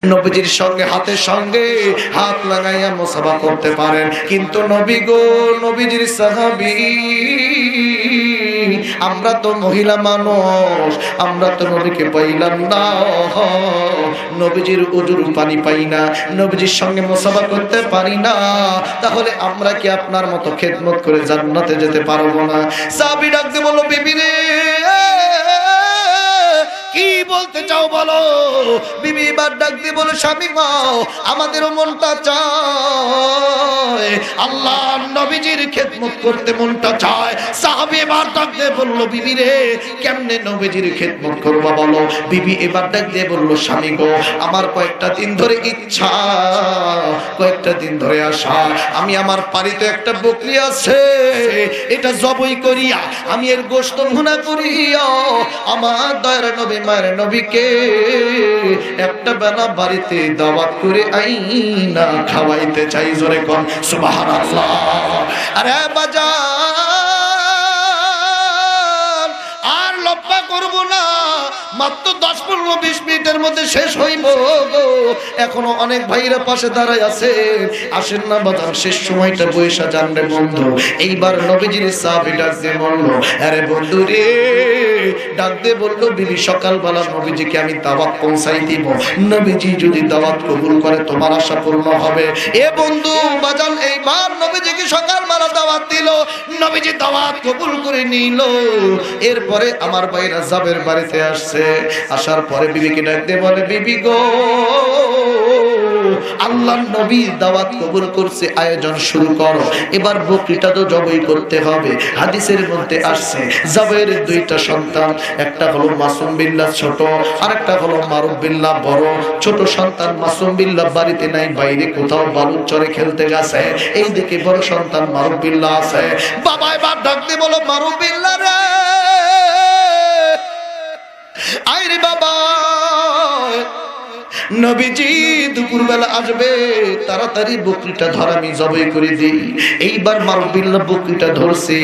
নবীজির সঙ্গে হাতের সঙ্গে হাত লাগাইয়া মুসাফা করতে পারেন, কিন্তু নবী গো, নবীজির সাহাবী আমরা তো মহিলা মানুষ, আমরা তো নবীকে পাইলাম না, নবীজির উজুর পানি পাই না, নবীজির সঙ্গে মুসাফা করতে পারি না, তাহলে আমরা কি আপনার মতো খেদমত করে জান্নাতে যেতে পারবো না? সাহাবী ডাক দিয়ে বলল, বিবি রে, কি বলতে চাও বলো? বিবি এবার ডাক দিয়ে বলো, স্বামী গো, আমাদেরও মনটা চায়, আল্লাহ নবীজির খেদমত করতে মনটা চায়। সাহাবী এবার ডাক দিয়ে বলল, বিবি রে, কেমনে নবীজির খেদমত করবা বলো? বিবি এবার ডাক দিয়ে বলল, স্বামী গো, আমার কয়েকটা দিন ধরে ইচ্ছা, কয়েকটা দিন ধরে আশা, আমি আমার বাড়িতে একটা বকরি আছে, এটা জবাই করিয়া আমি এর গোশত ভুনা করিয়া আমার দয়ার নবী মায়ের নবীকে একটা বেলা বাড়িতে দাওয়াত করে আইনা খাওয়াইতে চাই। জোরে কোন সুবহানাল্লাহ। আরে বাজার আর লম্বা করব না, মাত্র 10-15-20 মিনিটের মধ্যে শেষ হইব গো। এখনো অনেক ভাইরা পাশে দাঁড়ায় আছে, আসেন না বাজার, শেষ সময়টা বৈশা যান রে বন্ধু। এইবার নবীজির সাহাবী ডাক দিয়ে বলল, আরে বন্ধু রে, ডাক দিয়ে বলল, বিবি সকালবেলা নবীজিকে আমি দাওয়াত পৌঁছাই দিব, নবীজি যদি দাওয়াত কবুল করে তোমার আশা পূর্ণ হবে। এ বন্ধু বাজান, এইবার নবীজিকে সকালবেলা দাওয়াত দিল, নবীজি দাওয়াত কবুল করে নিল। এরপরে আমার ভাইরা জাবের বাড়িতে আসছে, আসার পরে বিবিকে ডাক দিয়ে বলে, বিবি গো, আল্লাহর নবী দাওয়াত কবুল করছে, আয়োজন শুরু করো, এবার বকরিটা তো জবাই করতে হবে। হাদিসের মধ্যে আসছে জাবের দুইটা সন্তান, একটা হলো মাসুম বিল্লাহ ছোট, আর একটা হলো মারুফ বিল্লাহ বড়। ছোট সন্তান মাসুম বিল্লাহ বাড়িতে নাই, বাইরে কোথাও বালুর চরে খেলতে গেছে, এইদিকে বড় সন্তান মারুফ বিল্লাহ আছে। বাবা এবার ডাক দিয়ে বলো, মারুফ বিল্লাহ রে, আইরে বাবা, নবীজি দুপুরবেলা আসবে, তাড়াতাড়ি বকরিটা ধর, আমি জবাই করে দিই। এইবার মারুফ বিল্লাহ বকরিটা ধরছে,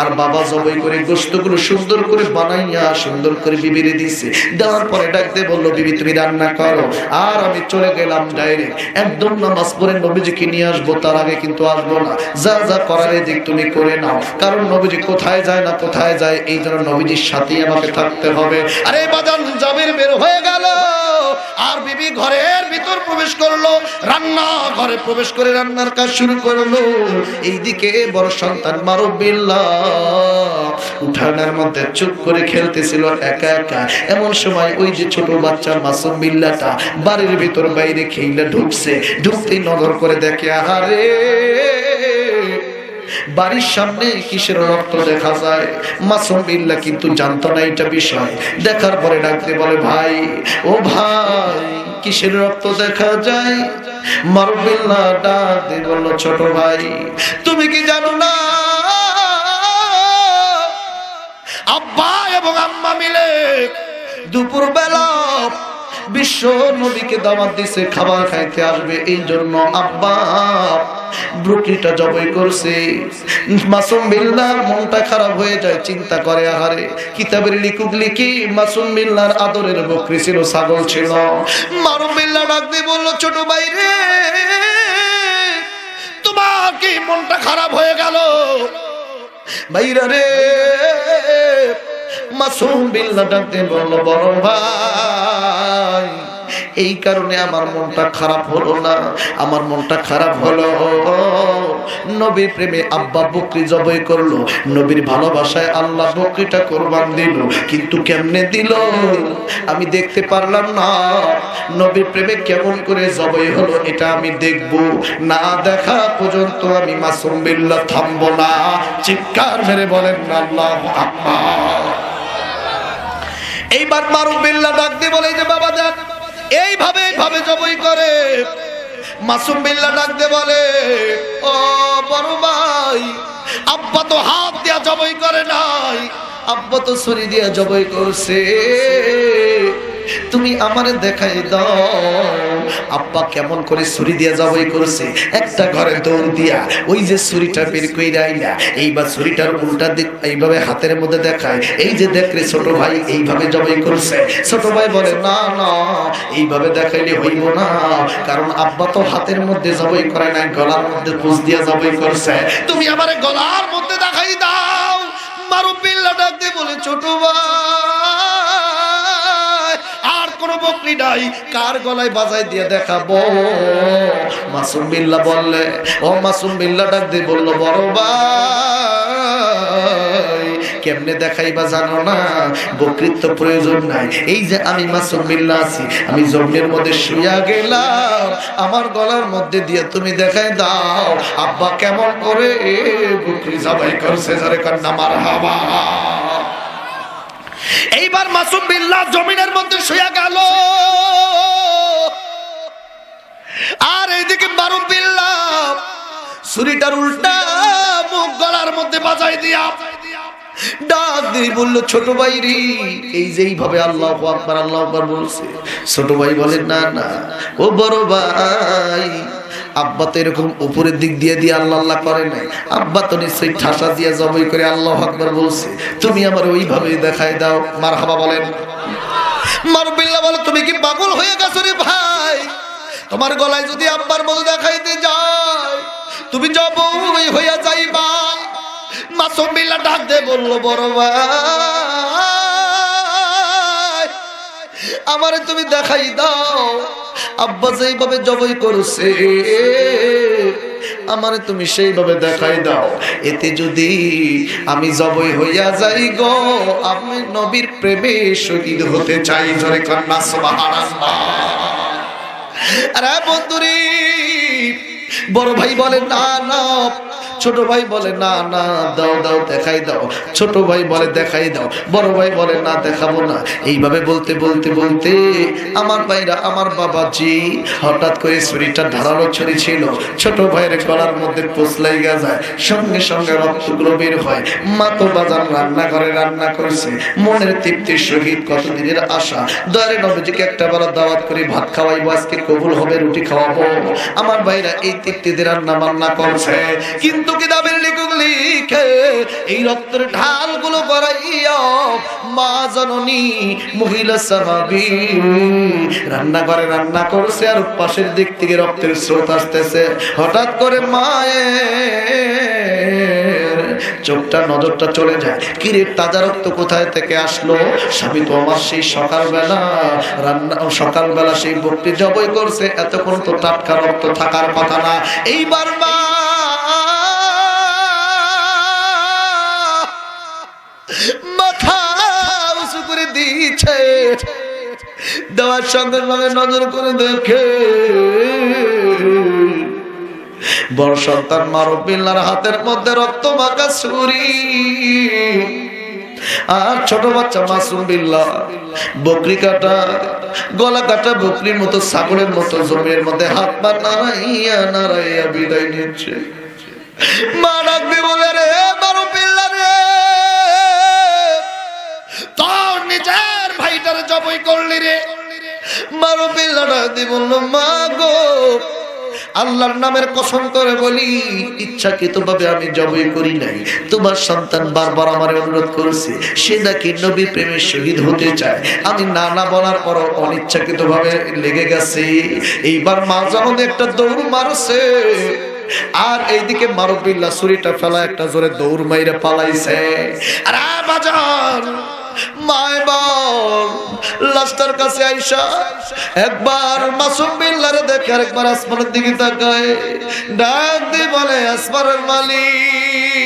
আর বাবা জবাই করে গোশতগুলো সুন্দর করে বানাইয়া সুন্দর করে বিবিরে দিছে। দেওয়ার পরে ডাকতে বলল, বিবি তুমি রান্না করো, আর আমি চলে গেলাম ডাইরেক্ট, একদম নামাজ পড়ে নবীজিকে নিয়ে আসবো, তার আগে কিন্তু আসবো না, যা যা করার দিক তুমি করে নাও, কারণ নবীজি কোথায় যায় না কোথায় যায়, এই জন্য নবীজির সাথেই আমাকে থাকতে হবে। আরে বাজান, জাবের বের হয়ে গেল, আর বিবি ঘরের ভিতর প্রবেশ করলো, রান্না ঘরে প্রবেশ করে রান্নার কাজ শুরু করলো। এইদিকে বড় সন্তান মারুফ বিল্লাহ উঠানের মধ্যে চুপ করে খেলতেছিল একা একা। এমন সময় ওই যে ছোট বাচ্চা মাসুম বিল্লাহটা বাড়ির ভিতর বাইরে খেইলা ঢুকছে, ঢুকতেই নজর করে দেখে, আহারে বাড়ির সামনে কিসের রক্ত দেখা যায়। মাসুম বিল্লাহ কিন্তু জানতো না এটা বিষয়। দেখার পরে ডাকতে বলে, ভাই, ও ভাই, কিসের রক্ত দেখা যায়? মারুফ বিল্লাহ ডাক দিয়ে বলল, ছোট ভাই, তুমি কি জানো না আব্বা এবং আম্মা মিলে দুপুর বেলা বিশ্ব নবীকে দাওয়াত দিছে, খাবার খাইতে আসবে, এই জন্য আব্বা বকরিটা জবাই করছে। মাসুম বিল্লাহর মনটা খারাপ হয়ে যায়, চিন্তা করে, আহারে, কিতাবের লিখুক লিখি মাসুম বিল্লাহর আদরের বকরি ছিল, ছাগল ছিল। মারুফ বিল্লাহ ডাক দিয়ে বলল, ছোট ভাই রে, তোমার কি মনটা খারাপ হয়ে গেল? ভাইরা রে, মাসুম বিল্লাহ ডাক দিয়ে বলল, বড় ভাই, এই কারণে আমার মনটা খারাপ হলো না, আমার মনটা খারাপ হলো, নবীর প্রেমে আব্বা বকরি জবাই করলো, নবীর ভালোবাসায় আল্লাহ বকরিটা কোরবান দিল, কিন্তু কেমনে দিল আমি দেখতে পারলাম না, নবীর প্রেমে কেমন করে জবাই হলো এটা আমি দেখব, না দেখা পর্যন্ত আমি মাসুম বিল্লাহ থামবো না। চিৎকার মেরে বলেন আল্লাহু আকবার। এইবার মারুফ বিল্লাহ ডাক দিয়ে বলে, যে বাবা দেখ, এইভাবে জবাই করে। মাসুম বিল্লাহ ডাক দিয়ে বলে, ও বড় ভাই, আব্বা তো হাত দিয়া জবাই করে নাই, আব্বা তো ছুরি দিয়া জবাই করছে, তুমি আমারে দেখাই দাও, আব্বা কেমন করে ছুরি দিয়ে জবাই করছে, একটা ঘরে দৌড় দিয়া ওই যে ছুরিটা বের কইরা আইলা এইবার ছুরিটার উল্টা দিক এইভাবে হাতের মধ্যে দেখায়, এই যে দেখ রে ছোট ভাই এইভাবে জবাই করছে। ছোট ভাই বলে না না এইভাবে দেখাইলে হইব না, কারণ আব্বা তো হাতের মধ্যে জবাই করে নাই, গলার মধ্যে পুষ দিয়া জবাই করছে, তুমি আমারে গলার মধ্যে দেখাই দাও। মারুবিল্লাহ ডাক দিয়ে বলে ছোট ভাই আর কোন বকরি নাই, কার গলায় বাজাই দিয়ে দেখাবো? মাসুম বিল্লাহ বললে, ও মাসুম বিল্লাহ ডাক দিয়ে বলল বড় ভাই কেমনে দেখাইবা জানো না, বকরির তো প্রয়োজন নাই, এই যে আমি মাসুম বিল্লাহ আছি, আমি জমিনের মধ্যে শুইয়া গেলাম, আমার গলার মধ্যে দিয়ে তুমি দেখাই দাও আব্বা কেমন করে বকরি জবাই করছে, যারে কন্যা মারহাবা। এইবার মাসুম বিল্লাহ জমিনের মধ্যে শুইয়া গেল, আর এইদিকে মারুম বিল্লাহ ছুরিটার উল্টা মুখ গলার মধ্যে বাজাই দিয়া ডাক দিয়ে বলল ছোট ভাই রে, এই যে এইভাবে আল্লাহু আকবার আল্লাহু আকবার বলছে। ছোট ভাই বলে না না ও বড় ভাই, আব্বা তো এরকম উপরের দিক দিয়ে দিয়ে আল্লাহ আল্লাহ করে নাই, আব্বা তো নিশ্চয়ই ঠাসা দিয়ে জবাই করে আল্লাহু আকবার বলছে, তুমি আমার ওইভাবে দেখাই দাও। মারহাবা বলেন। মারুবিল্লাহ বলে তুমি কি পাগল হয়ে গেছো রে ভাই, তোমার গলায় যদি আব্বার মতো দেখাইতে যায় তুমি জবাই হইয়া যাইবা। মাসুম বিল্লাহ ডাক দিয়ে বলল বড় ভাই আমারে তুমি দেখাই দাও আব্বা যেইভাবে জবাই করছে, আমারে তুমি সেইভাবে দেখাই দাও, এতে যদি আমি জবাই হইয়া যাই গো আমি নবীর প্রেমে শহীদ হতে চাই। জোরে কন্যা সুবহানাল্লাহ। আরে বন্ধুরে বড় ভাই বলে না না, ছোট ভাই বলে না না দাও দাও দেখাই দাও, ছোট ভাই বলে দেখাই দাও, বড় ভাই বলে না দেখাবো না। এইভাবে বলতে বলতে বলতে আমার ভাইরা আমার বাবাজি হঠাৎ করে ছুরিটা ধারালো ছুরি ছিল, ছোট ভাইয়ের গলার মধ্যে পোছলাই যায়, সঙ্গে সঙ্গে রক্তগুলো বের হয়। মা তো বাজার রান্না করে রান্না করছে, মনের তৃপ্তির সহিত কতদিনের আশা, দয়ারে নবীজিকে একটা বেলা দাওয়াত করে ভাত খাওয়াইবো, আজকে কবুল হবে, রুটি খাওয়াবো। আমার ভাইরা এই তৃপ্তিতে রান্না বান্না করছে, কিন্তু কিতাবের লেখক লিখে এই রক্তের ঢালগুলো করাইয়া মা জননী মহিলা সাহাবী রান্না করে রান্না করছে, আর পাশের দিক থেকে রক্তের স্রোত আসতেছে। হঠাৎ করে মায়ের চোখটা নজরটা চলে যায়, কিরে তাজা রক্ত কোথায় থেকে আসলো? স্বামী তো আমার সেই সকালবেলা রান্না, সকালবেলা সেই বকরি জবাই করছে, এতক্ষণ তো টাটকা রক্ত থাকার কথা না। এইবার মা মাথা উঁচু করে দিচ্ছে, দেওয়ার সঙ্গে সঙ্গে নজর করে দেখে বড় সন্তান মারুবিল্লাহর হাতের মধ্যে রক্ত মাখা ছুরি, আর ছোট বাচ্চা মাসুম বিল্লাহ বকরি কাটা গলা কাটা বকরির মতো ছাগলের মতো জমির মধ্যে হাত পা নাড়াইয়া নাড়াইয়া বিদায় নিচ্ছে। মা ডাকবি বলে রে মারুবিল্লাহ রে, তোর নিজের ভাইটার জবাই করলি রে। মারুবিল্লাহ ডাকবি বলল মা গো আল্লাহর নামের কসম করে বলি ইচ্ছাকৃতভাবে আমি জবাই করি নাই, তোমার সন্তান বারবার আমার অনুরোধ করেছে, সে নাকি নবী প্রেমে শহীদ হতে চায়, আমি না না বলার পর অনিচ্ছাকৃতভাবে লেগে গেছে। এইবার মা যখন একটা দৌড় মারছে, আর এইদিকে মারুবিল্লাহ ছুরিটা ফেলা একটা জোরে দৌড় মাইরে পালাইছে। আর বাজার মায় বল লাস্টার কাছে আইসা একবার মাসুম বিল্লাহরে দেখে আরেকবার আসমানের দিকে তাকায়, ডাক দিয়ে বলে আসমানের মালিক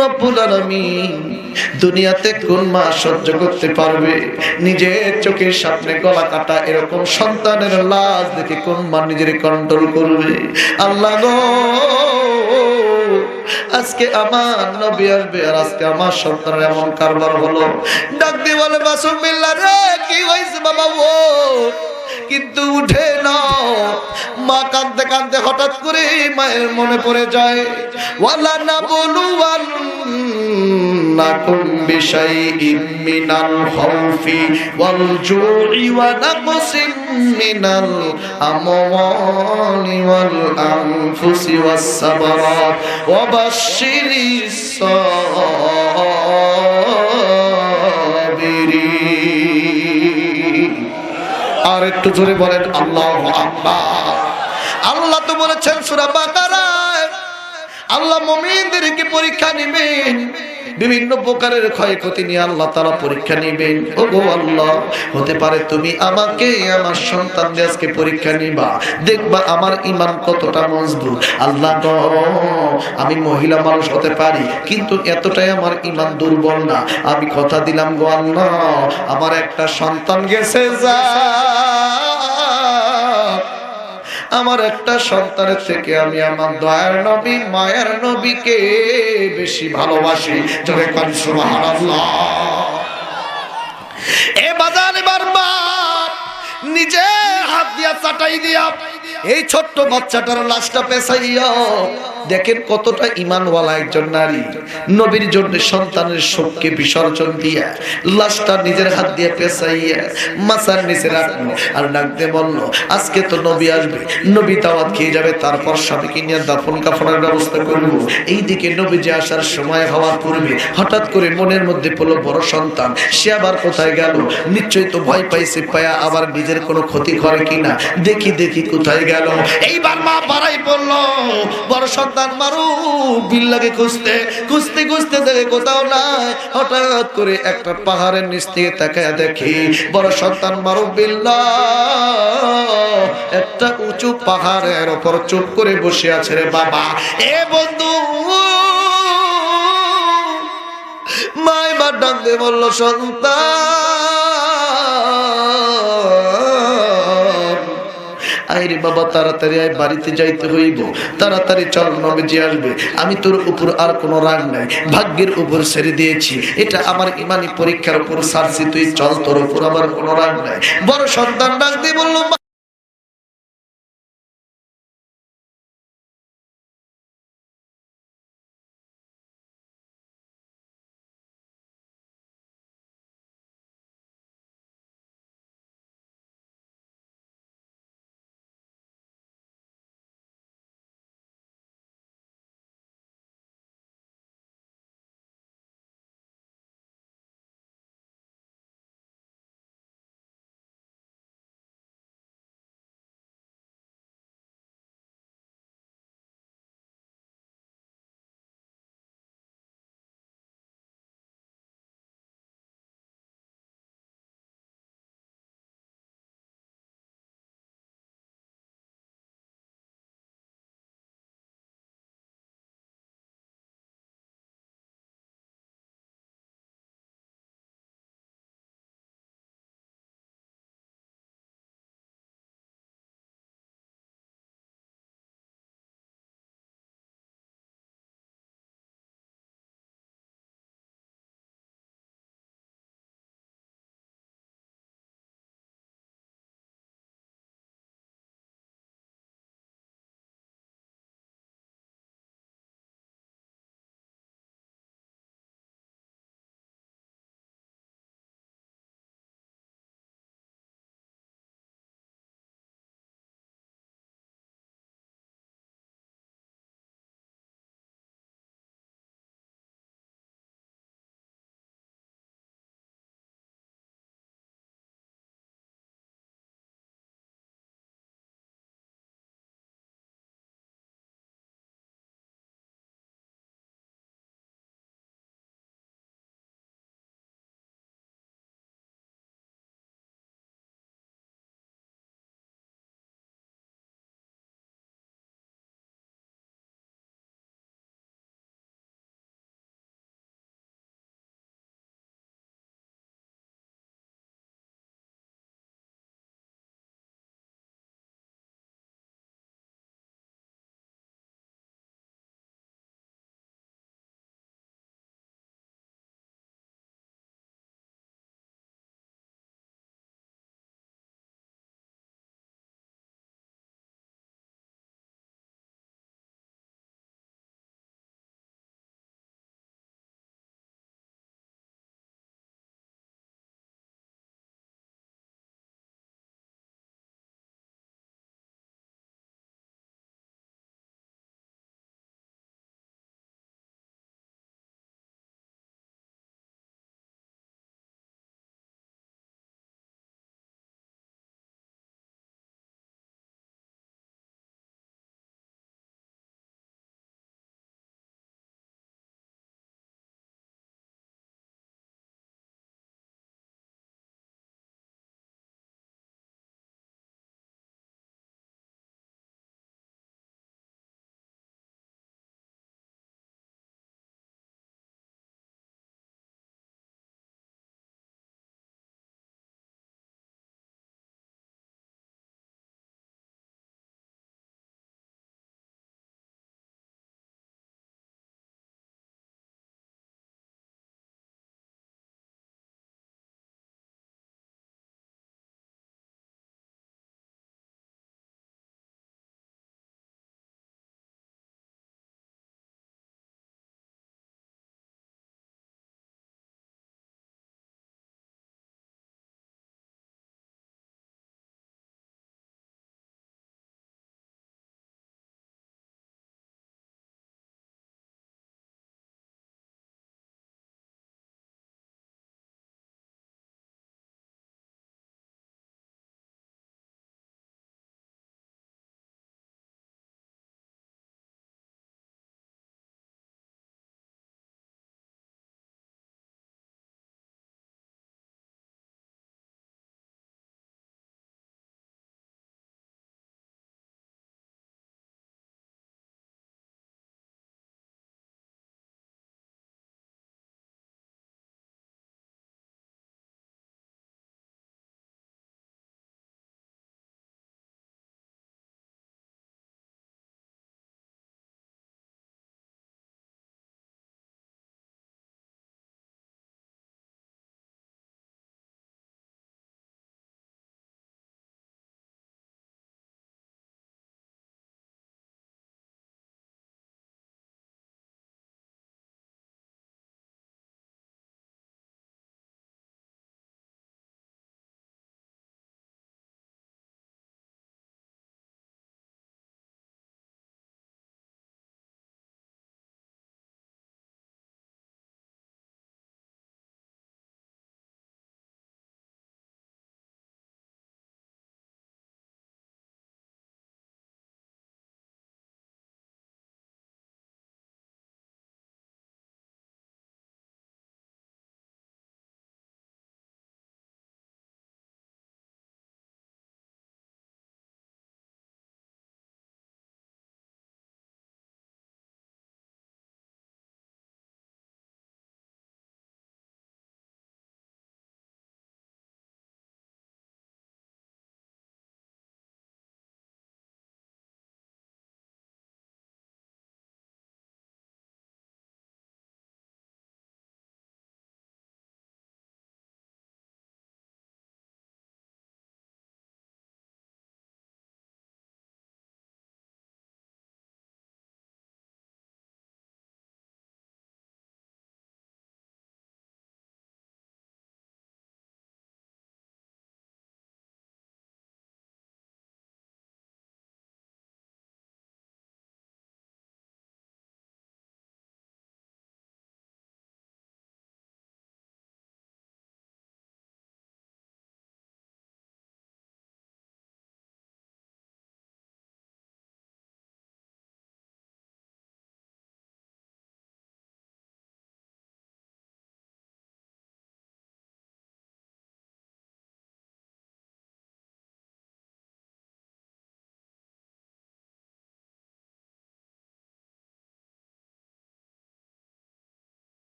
রব্বুল আলামিন, দুনিয়াতে কোন মা সহ্য করতে পারবে নিজের চোখের সামনে গলা কাটা এরকম সন্তানের লাশ দেখে কোন মা নিজের কন্ট্রোল করবে? আল্লাহ গো আজকে আমার নবী আসবে, আর আজকে আমার সন্তানের এমন কারবার হলো। ডাক দিয়ে বলে মাসুম বিল্লাহ রে কি হয়েছে বাবা? ও কিন্তু উঠে না। মা কাঁদতে কাঁদতে হঠাৎ করে মায়ের মনে পড়ে যায়, ওয়ালা না বলুয়ান নাবলুওয়ান্নাকুম বিশাইইম মিনাল খাউফি ওয়াল জু'i ওয়া নাকসিম মিনাল আমওয়ালি ওয়াল আনফুসি ওয়াস সামারাত ওয়া বাশশিরিস সাবিরিন। আর একটু জোরে বলেন আল্লাহু আকবার। আল্লাহ তো বলেছেন সূরা বাকারায়, আল্লাহ মুমিনদেরকে পরীক্ষা নেবেন, বিভিন্ন প্রকারের ক্ষয়ক্ষতি নিয়ে আল্লাহ তাআলা পরীক্ষা নেবেন। ওগো আল্লাহ, হতে পারে তুমি আমাকে আমার সন্তানদের আজকে পরীক্ষা নিবা, দেখবা আমার ঈমান কতটা মজবুত। আল্লাহ গো, আমি মহিলা মানুষ হতে পারি, কিন্তু এতটাই আমার ঈমান দুর্বল না। আমি কথা দিলাম গো আল্লাহ, আমার একটা সন্তান গেছে যা, আমার একটা সন্তানের থেকে আমি আমার দয়ার নবী মায়ের নবীকে বেশি ভালোবাসি। জোরে কোন সুবহানাল্লাহ। এ বাজার এবার বাপ নিজে হাত দিয়া চাটাই দিয়া এই ছোট্ট বাচ্চাটার লাশটা পেছাইয়া দেখেন কতটা ঈমানওয়ালা একজন নারী, নবীর জন্য সন্তানের শোককে বিসর্জন দিয়া লাশটা নিজের হাত দিয়ে পেছাইয়া মাথার নিচে রাখলো আর ডাক দিয়ে বলল, আজকে তো নবী আসবে, নবী দাওয়াত খেয়ে যাবে, তারপর স্বামীকে নিয়ে দাফন কাফনের ব্যবস্থা করবো। এইদিকে নবী যে আসার সময় হওয়ার পূর্বে হঠাৎ করে মনের মধ্যে পড়লো বড় সন্তান, সে আবার কোথায় গেল, নিশ্চয়ই তো ভয় পাইছে, পায়া আবার নিজের কোনো ক্ষতি করে কিনা, দেখি দেখি কোথায় গেল। এইবার মা বাড়াই পড়লো, বড় সন্তান মারু বিল্লাকে খুঁজতে খুঁজতে খুঁজতে দেখে কোথাও নাই। হঠাৎ করে একটা পাহাড়ের নিচ থেকে তাকায় দেখি বড় সন্তান মারু বিল্লা একটা উঁচু পাহাড়ের উপর চুপ করে বসে আছে। রে বাবা, এ বন্ধু, মা এবার ডাক দিয়ে বলল, সন্তান আইরে বাবা, তাড়াতাড়ি আয়, বাড়িতে যাইতে হইব, তাড়াতাড়ি চল, নবীজি আসবে। আমি তোর উপর আর কোনো রাগ নাই, ভাগ্যের উপর ছেড়ে দিয়েছি, এটা আমার ইমানি পরীক্ষার উপর ছাড়ছি, তুই চল, তোর উপর আমার কোনো রাগ নাই। বড় সন্তান ডাক দিয়ে বলল,